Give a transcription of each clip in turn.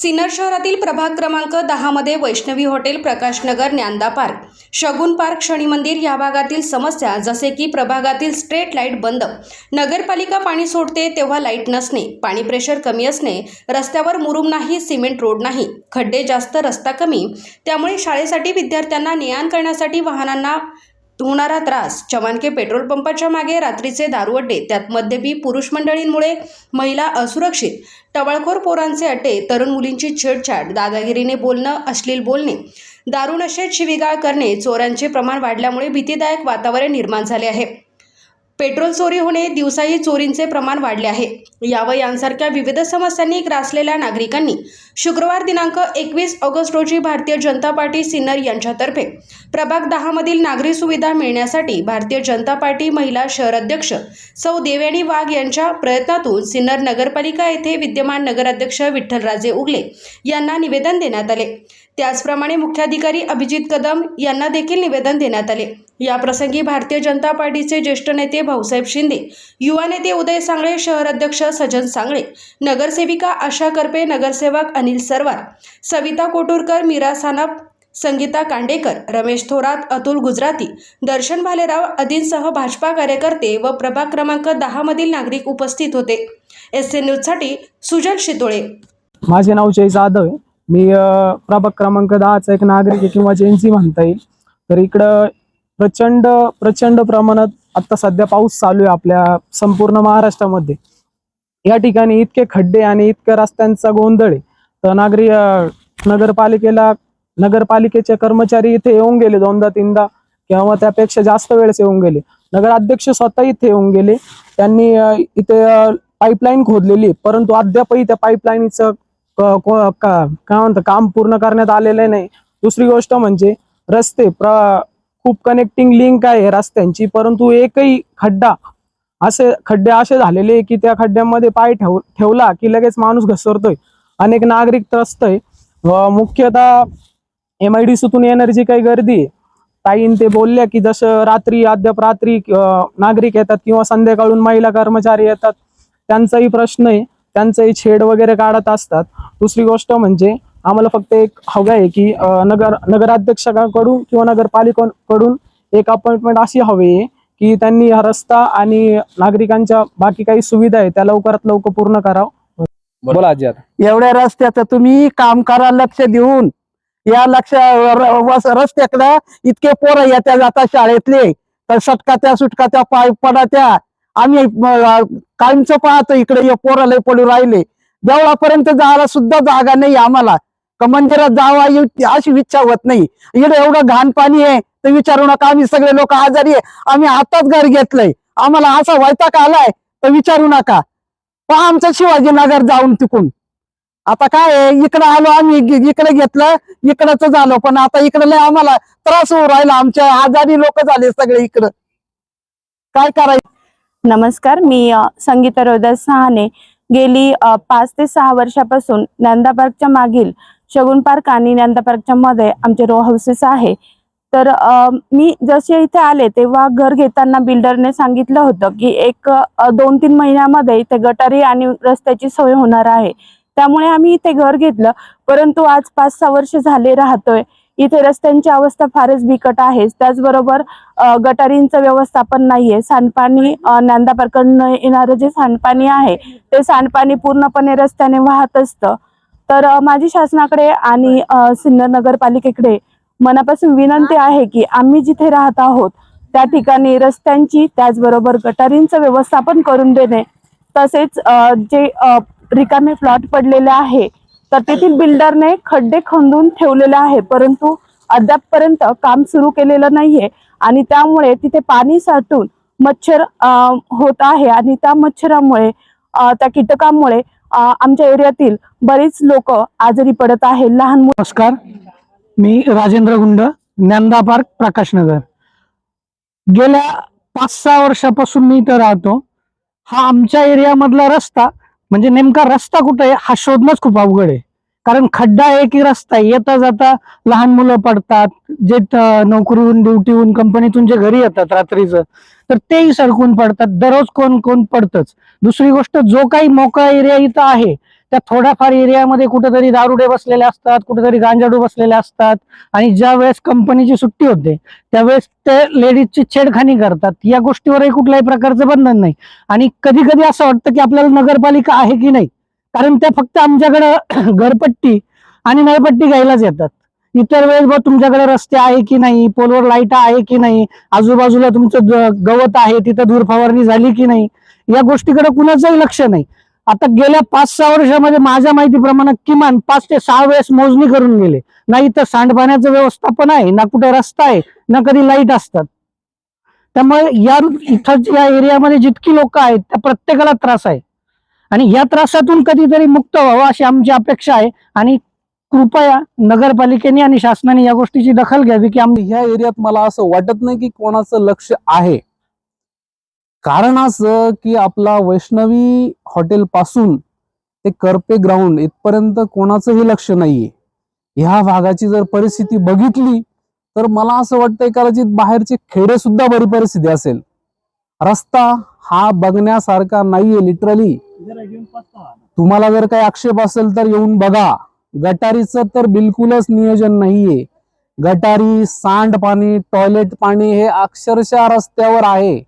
सिन्नर शहरातील प्रभाग क्रमांक 10 मध्ये वैष्णवी हॉटेल, प्रकाशनगर, ज्ञानदा पार्क, शगुन पार्क, शनी मंदिर या भागातील समस्या जसे की प्रभागातील स्ट्रीट लाईट बंद, नगरपालिका पाणी सोडते तेव्हा लाईट नसणे, पाणी प्रेशर कमी असणे, रस्त्यावर मुरुम नाही, सिमेंट रोड नाही, खड्डे जास्त, रस्ता कमी, त्यामुळे शाळेसाठी विद्यार्थ्यांना ने-आण करण्यासाठी वाहनांना होणारा त्रास, चव्हाणके पेट्रोल पंपाच्या मागे रात्रीचे दारू अड्डे, त्यात मद्यपी पुरुष मंडळींमुळे महिला असुरक्षित, टवाळखोर पोरांचे अड्डे, तरुण मुलींची छेडछाड, दादागिरीने बोलणं, अश्लील बोलणे, दारू नशेत शिवीगाळ करणे, चोरांचे प्रमाण वाढल्यामुळे भीतीदायक वातावरण निर्माण झाले आहे. पेट्रोल चोरी होणे, दिवसाही चोरींचे प्रमाण वाढले आहे. यावर यांसारख्या विविध समस्यांनी ग्रासलेल्या नागरिकांनी शुक्रवार दिनांक 21 ऑगस्ट रोजी भारतीय जनता पार्टी सिन्नर यांच्यातर्फे प्रभाग 10 मधील नागरी सुविधा मिळण्यासाठी भारतीय जनता पार्टी महिला शहर अध्यक्ष सौ देवयानी वाघ यांच्या प्रयत्नातून सिन्नर नगरपालिका येथे विद्यमान नगराध्यक्ष विठ्ठलराजे उगले यांना निवेदन देण्यात आले. त्याचप्रमाणे मुख्याधिकारी अभिजित कदम यांना देखील निवेदन देण्यात आले. या प्रसंगी भारतीय जनता पार्टीचे ज्येष्ठ नेते भाऊसाहेब शिंदे, युवा नेते उदय सांगळे, शहर अध्यक्ष सजन सांगळे, नगरसेविका आशा करपे, नगरसेवक अनिल सरवार, सविता कोटुरकर, मीरा सानप, संगीता कांडेकर, रमेश थोरात, अतुल गुजराती, दर्शन भालेराव आदींसह भाजपा कार्यकर्ते व प्रभाग क्रमांक 10 मधील नागरिक उपस्थित होते. SN न्यूजसाठी सुजल शितोळे. माझे नाव जय जाधव आहे. मी प्रभाग क्रमांक 10चा एक नागरिक आहे किंवा जेएनसी म्हणता येईल. तर इकडं प्रचंड प्रमाणात आता सध्या पाऊस चालू आहे आपल्या संपूर्ण महाराष्ट्रामध्ये. या ठिकाणी इतके खड्डे आणि इतक्या रस्त्यांचा गोंधळ आहे. तर नगरपालिकेचे कर्मचारी इथे येऊन गेले 2दा-3दा किंवा त्यापेक्षा जास्त वेळेस येऊन गेले. नगराध्यक्ष स्वतः इथे येऊन गेले. त्यांनी इथे पाईपलाईन खोदलेली, परंतु अद्यापही त्या पाईपलाईनचं काय म्हणतात काम पूर्ण करण्यात आलेलं नाही. दुसरी गोष्ट म्हणजे रस्ते खूप कनेक्टिंग लिंक आहे रस्त्यांची, परंतु एकही खड्डे असे झालेले की त्या खड्ड्यामध्ये पाय ठेवला की लगेच माणूस घसरतोय. अनेक नागरिक त्रस्त आहे. मुख्यतः MIDCतून येणारी काही गर्दी आहे. ताईन ते बोलल्या की जसं अद्याप रात्री नागरिक येतात किंवा संध्याकाळून महिला कर्मचारी येतात, त्यांचाही प्रश्न आहे, त्यांचंही छेड वगैरे काढत असतात. दुसरी गोष्ट म्हणजे आम्हाला फक्त एक हवं आहे की नगराध्यक्षाकडून किंवा नगरपालिकेकडून एक अपॉइंटमेंट अशी हवी आहे की त्यांनी हा रस्ता आणि नागरिकांच्या बाकी काही सुविधा आहे त्या लवकरात लवकर पूर्ण करावं. बोला आजी. आता एवढ्या रस्त्याचं तुम्ही काम करा, लक्ष देऊन या रस्त्याकडे इतके पोरं येत्या जाता शाळेतले, तर सुटकात्या पाय पडात्या. आम्ही कायमचं पाहतो इकडे हे पोरं लय पडू राहिले. देवळापर्यंत जायला सुद्धा जागा नाही आम्हाला. मंदिरात जावा अशी इच्छा होत नाही. इकडे एवढं घाण पाणी आहे तर विचारू नका. आम्ही सगळे लोक आजारी आहे. आम्ही आताच घर घेतलंय. आम्हाला असा वैताग आलाय तर विचारू नका. पहा आमचं शिवाजीनगर जाऊन तिकून आता काय इकडे आलो आम्ही, इकडे घेतलं, इकडच झालो, पण आता इकडे लय आम्हाला त्रास होऊ राहिला. आमच्या आजारी लोक झाले सगळे इकडं. काय करायचं. नमस्कार, मी संगीता रोहिदास सहाने. गेली 5 ते 6 वर्षापासून ज्ञानदा पार्कच्या मागील शगुन पार्क आणि ज्ञानदा पार्कच्या मध्ये आमचे रो हाऊसेस आहे. तर मी जसे इथे आले तेव्हा घर घेताना बिल्डरने सांगितलं होतं की एक 2-3 महिन्यामध्ये इथे गटारी आणि रस्त्याची सोय होणार आहे. त्यामुळे आम्ही इथे घर घेतलं, परंतु आज 5-6 वर्ष झाले राहतोय. इथे रस्त्यांची अवस्था फारच बिकट आहे. त्याचबरोबर गटारींचं व्यवस्थापन नाहीये. सांडपाणी ज्ञानदा पार्ककडून येणारं जे सांडपाणी आहे ते सांडपाणी पूर्णपणे रस्त्याने वाहत असतं. तर माझी शासनाकडे आणि सिन्नर नगरपालिकेकडे मनापासून विनंती आहे की आम्ही जिथे राहत आहोत त्या ठिकाणी रस्त्यांची त्याचबरोबर गटारींचं व्यवस्थापन करून देणे, तसेच जे रिकामे प्लॉट पडलेले आहे तर तेथील बिल्डरने खड्डे खंदून ठेवलेले आहे, परंतु अद्यापपर्यंत काम सुरू केलेलं नाहीये आणि त्यामुळे तिथे पाणी साठून मच्छर होत आहे आणि त्या मच्छरामुळे त्या कीटकांमुळे आमच्या एरियातील बरीच लोक आजारी पडत आहे. लहान मुलं. नमस्कार, मी राजेंद्र गुंड, ज्ञानदा पार्क, प्रकाशनगर. गेल्या 5-6 वर्षापासून मी इथं राहतो. हा आमच्या एरियामधला रस्ता म्हणजे नेमका रस्ता कुठे आहे हा शोधणंच खूप अवघड आहे. कारण खड्डा आहे की रस्ता आहे, येता जाता लहान मुलं पडतात, जे नोकरीहून ड्युटीहून कंपनीतून जे घरी येतात रात्रीचं तर तेही सडकून पडतात. दररोज कोण पडतच. दुसरी गोष्ट, जो काही मोकळा एरिया इथं आहे त्या थोड्याफार एरियामध्ये कुठेतरी दारुडे बसलेले असतात, कुठेतरी गांजाडू बसलेले असतात आणि ज्या वेळेस कंपनीची सुट्टी होते त्यावेळेस ते लेडीजची छेडखानी करतात. या गोष्टीवरही कुठल्याही प्रकारचं बंधन नाही. आणि कधी कधी असं वाटतं की आपल्याला नगरपालिका आहे की नाही, कारण त्या फक्त आमच्याकडे घरपट्टी आणि नळपट्टी घ्यायलाच येतात. इतर वेळेस बघ तुमच्याकडे रस्ते आहे की नाही, पोलवर लाईट आहे की नाही, आजूबाजूला तुमचं गवत आहे तिथं धूर फवारणी झाली की नाही, या गोष्टीकडे कुणाचंही लक्ष नाही. आता गेल्या 5-6 वर्षामध्ये माझ्या माहितीप्रमाणे किमान 5 ते 6 वेळेस मोजणी करून गेले. नाही तर सांडपाण्याचं व्यवस्थापन आहे, ना कुठे रस्ता आहे, ना कधी लाईट असतात. त्यामुळे या या एरियामध्ये जितकी लोक आहेत त्या प्रत्येकाला त्रास आहे आणि या त्रासातून कधीतरी मुक्त व्हावं अशी आमची अपेक्षा आहे. आणि कृपया नगरपालिकेने आणि शासनाने या गोष्टीची दखल घ्यावी की ह्या एरियात मला असं वाटत नाही की कोणाचं लक्ष आहे. कारण असं की आपला वैष्णवी हॉटेल पासून ते करपे ग्राउंड इथपर्यंत कोणाचंही लक्ष नाहीये. ह्या भागाची जर परिस्थिती बघितली तर मला असं वाटतंय कदाचित बाहेरचे खेडे सुद्धा बरी परिस्थिती असेल. रस्ता हा बघण्यासारखा नाहीये. लिटरली तुम्हाला जर काही आक्षेप असेल तर येऊन बघा. गटारीचं तर बिलकुलच नियोजन नाहीये. गटारी, सांडपाणी, टॉयलेट पाणी हे अक्षरशः रस्त्यावर आहे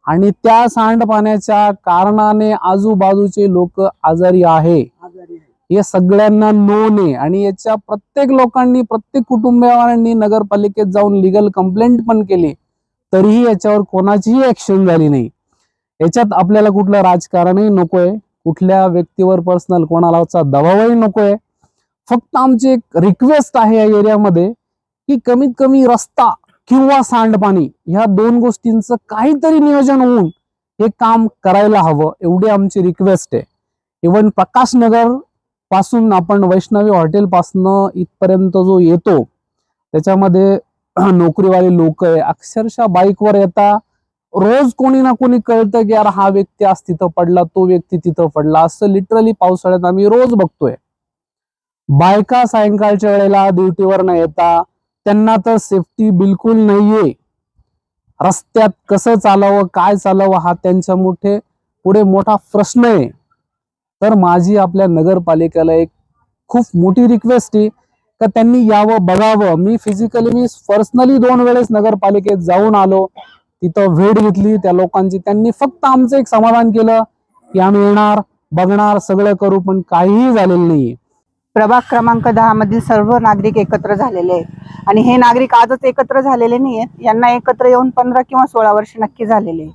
आणि त्या सांडपाण्याच्या कारणाने आजूबाजूचे लोक आजारी आहे. हे सगळ्यांना नोंद आहे आणि याच्या प्रत्येक लोकांनी, प्रत्येक कुटुंबियांनी नगरपालिकेत जाऊन लीगल कंप्लेंट पण केली, तरीही याच्यावर कोणाचीही ऍक्शन झाली नाही. याच्यात आपल्याला कुठलं राजकारणही नकोय, कुठल्या व्यक्तीवर पर्सनल कोणालाचा दबावही नकोय. फक्त आमची एक रिक्वेस्ट आहे या एरियामध्ये की कमीत कमी रस्ता किंवा सांडपाणी ह्या 2 गोष्टींचं काहीतरी नियोजन होऊन हे काम करायला हवं, एवढी आमची रिक्वेस्ट आहे. इव्हन प्रकाशनगर पासून आपण वैष्णवी हॉटेल पासून इथपर्यंत जो येतो त्याच्यामध्ये नोकरीवाले लोक आहे, अक्षरशः बाईकवर येता. रोज कोणी ना कोणी कळतं की यार हा व्यक्ती आज तिथं पडला, तो व्यक्ती तिथं पडला, असं लिटरली पावसाळ्यात आम्ही रोज बघतोय. बायका सायंकाळच्या वेळेला ड्युटीवर न येता, त्यांना तर सेफ्टी बिलकुल नाहीये. रस्त्यात कसं चालावं, काय चालावं हा त्यांच्या पुढे मोठा प्रश्न आहे. तर माझी आपल्या नगरपालिकेला एक खूप मोठी रिक्वेस्ट आहे का त्यांनी यावं, बघावं. मी पर्सनली 2 वेळेस नगरपालिकेत जाऊन आलो, तिथं भेट घेतली त्या लोकांची. त्यांनी फक्त आमचं एक समाधान केलं की आम्ही येणार, बघणार, सगळं करू, पण काहीही झालेलं नाहीये. प्रभाग क्रमांक 10 मधील सर्व नागरिक एकत्र झालेले आहेत आणि हे नागरिक आजच एकत्र झालेले नाही आहेत. यांना एकत्र येऊन 15 किंवा 16 वर्ष नक्की झालेले.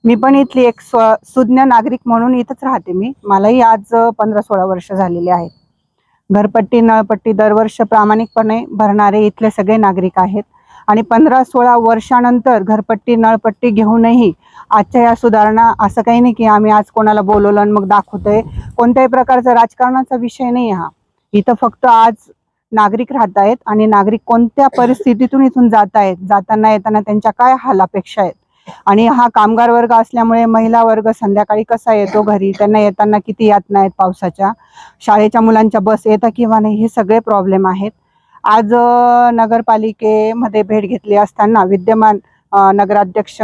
मी पण इथली एक सुज्ञ नागरिक म्हणून इथंच राहते. मलाही आज 15-16 वर्ष झालेले आहेत. घरपट्टी, नळपट्टी दरवर्षी प्रामाणिकपणे भरणारे इथले सगळे नागरिक आहेत आणि 15-16 वर्षानंतर घरपट्टी, नळपट्टी घेऊनही आजच्या या सुधारणा असं काही नाही की आम्ही आज कोणाला बोलवलं आणि मग दाखवतोय. कोणत्याही प्रकारचा राजकारणाचा विषय नाही हा. इथं फक्त आज नागरिक राहत आहेत आणि नागरिक कोणत्या परिस्थितीतून इथून जात आहेत, जाताना येताना त्यांच्या काय हाल अपेक्षा आहेत. आणि हा कामगार वर्ग असल्यामुळे महिला वर्ग संध्याकाळी कसा येतो घरी, त्यांना येताना किती यातना आहेत पावसाच्या, शाळेच्या मुलांच्या बस येतात किंवा नाही, हे सगळे प्रॉब्लेम आहेत. आज नगरपालिकेमध्ये भेट घेतली असताना विद्यमान नगराध्यक्ष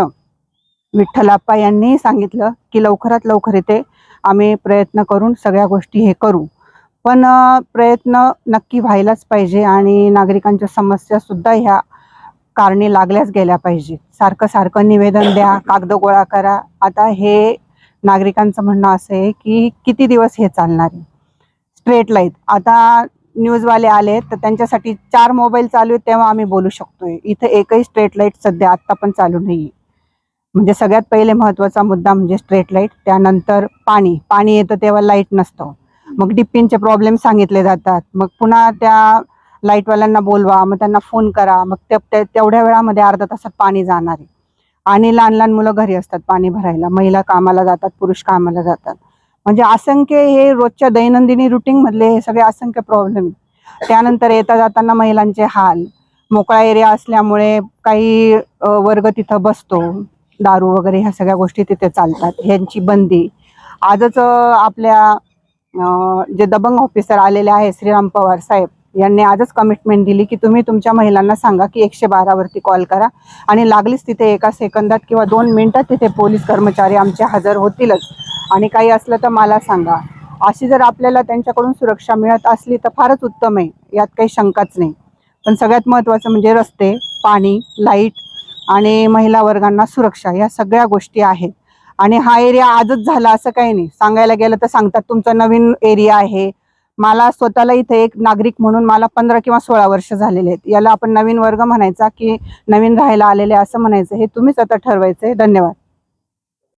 विठ्ठलाप्पा यांनी सांगितलं की लवकरात लवकर इथे आम्ही प्रयत्न करून सगळ्या गोष्टी हे करू. पण प्रयत्न नक्की व्हायलाच पाहिजे आणि नागरिकांच्या समस्या सुद्धा ह्या कारणी लागल्याच गेल्या पाहिजे. सारखं निवेदन द्या, कागद गोळा करा. आता हे नागरिकांचं म्हणणं असं आहे की किती दिवस हे चालणार आहे. स्ट्रीट लाईट आता न्यूजवाले आले तर त्यांच्यासाठी 4 मोबाईल चालू आहेत तेव्हा आम्ही बोलू शकतोय. इथं एकही स्ट्रीट लाईट सध्या आत्ता पण चालू नाही. म्हणजे सगळ्यात पहिले महत्त्वाचा मुद्दा म्हणजे स्ट्रीट लाईट. त्यानंतर पाणी येतं तेव्हा लाईट नसतं. मग डिप्पींचे प्रॉब्लेम सांगितले जातात. मग पुन्हा त्या लाईटवाल्यांना बोलवा, मग त्यांना फोन करा, मग तेवढ्या वेळामध्ये अर्धा तासात पाणी जाणार आहे. आणि लहान मुलं घरी असतात पाणी भरायला, महिला कामाला जातात, पुरुष कामाला जातात. म्हणजे असंख्य हे रोजच्या दैनंदिनी रुटीन मधले हे सगळे असंख्य प्रॉब्लेम. त्यानंतर येता जाताना महिलांचे हाल. मोकळा एरिया असल्यामुळे काही वर्ग तिथं बसतो, दारू वगैरे ह्या सगळ्या गोष्टी तिथे चालतात, ह्यांची बंदी. आजच आपल्या जे दबंग ऑफिसर आलेले आहे श्रीराम पवार साहेब यांनी आजच कमिटमेंट दिली की तुम्ही तुमच्या महिलांना सांगा की 112 वरती कॉल करा आणि लागलीच तिथे 1 सेकंदात किंवा 2 मिनिटात तिथे पोलीस कर्मचारी आमचे हजर होतीलच आणि काही असलं तर मला सांगा. अशी जर आपल्याला त्यांच्याकडून सुरक्षा मिळत असली तर फारच उत्तम आहे, यात काही शंकाच नाही. पण सगळ्यात महत्त्वाचं म्हणजे रस्ते, पाणी, लाईट आणि महिला वर्गांना सुरक्षा, या सगळ्या गोष्टी आहेत. आणि हा एरिया आजच झाला असं काही नाही. सांगायला गेलं तर सांगतात तुमचा नवीन एरिया आहे. मला स्वतःला इथे एक नागरिक म्हणून मला 15 किंवा 16 वर्ष झालेले आहेत. याला आपण नवीन वर्ग म्हणायचा की नवीन राहायला आलेले असं म्हणायचं, हे तुम्हीच आता ठरवायचंय. धन्यवाद.